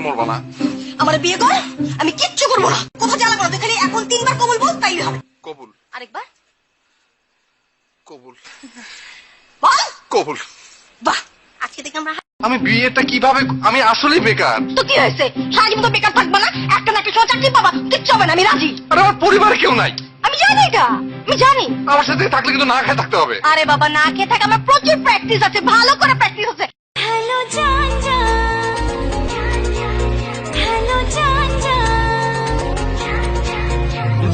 করবো না। আমার বিয়ে কর, আমি কিচ্ছু করবো না। কথা জ্বালা করো, খালি এখন 3 বার কবুল বল, তাই হবে। কবুল। আরেকবার কবুল। বল কবুল। বাহ, আজকে দেখে আমরা আমি বিয়েটা কিভাবে, আমি আসলেই বেকার। তো কি হয়েছে, সারাজীবন তো বেকার থাকবো না? একটা না একটা সময় চাকরি পাবা, কিচ্ছু হবে না, আমি রাজি। আর আমার পরিবারে কেউ নাই। আমি জানি এটা, আমি জানি। আমার সাথে থাকলে কিন্তু না খেয়ে থাকতে হবে। আরে বাবা, না খেয়ে থাকা আমার প্রচুর প্র্যাকটিস আছে, ভালো করে প্র্যাকটিস আছে। হ্যালো জান জান, হ্যালো জান জান,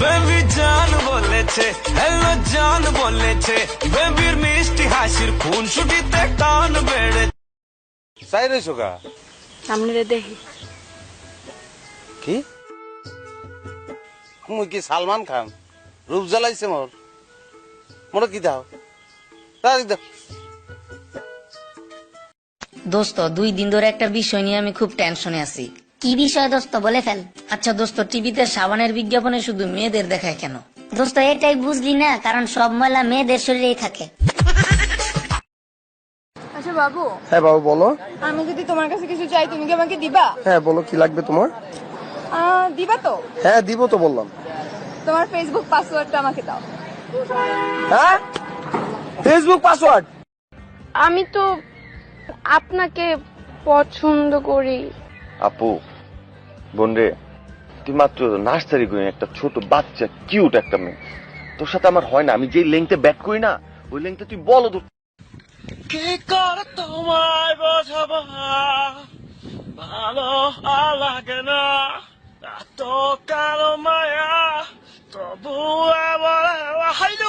বেবি জান বলেছে, হ্যালো জান বলেছে, বেবির মিষ্টি হাসির খুন ছুটিতে টান বেড়ে। চাই রইছো গা সামনে দেখি কি মুই কি সালমান খান রূপ জ্বালাইছে মোর মোর কি দাও দাও। দোস্ত 2 দিন ধরে একটা বিষয় নিয়ে আমি খুব টেনশনে আছি। কি বিষয় দোস্ত, বলে ফেল। আচ্ছা দোস্ত, টিভিতে সাবানের বিজ্ঞাপনে শুধু মেয়েদের দেখায় কেন? দোস্ত এটাই বুঝলি না, কারণ সব ময়লা মেয়েদের শরীরেই থাকে। আচ্ছা বাবু, হ্যাঁ বাবু বলো। আমি যদি তোমার কাছে কিছু চাই, তুমি কি আমাকে দিবা? হ্যাঁ বলো, কি লাগবে তোমার? দিবা তো? হ্যাঁ দিব তো বললাম। তোমার ফেসবুক পাসওয়ার্ডটা আমাকে দাও। হ্যাঁ ফেসবুক পাসওয়ার্ড? আমি তো আপনাকে পছন্দ করি। আপু বোনরে, তুই মাত্র নার্সারি করি একটা ছোট বাচ্চা কিউট একটা মেয়ে, তোর সাথে আমার হয় না। আমি যেই লেংথে ব্যাট করি না, ওই লেংথে তুই বলো তো। কি করে তোমায় বোঝাবো, ভালো লাগে না এত কালো মায়া, তবু এবার হাইলে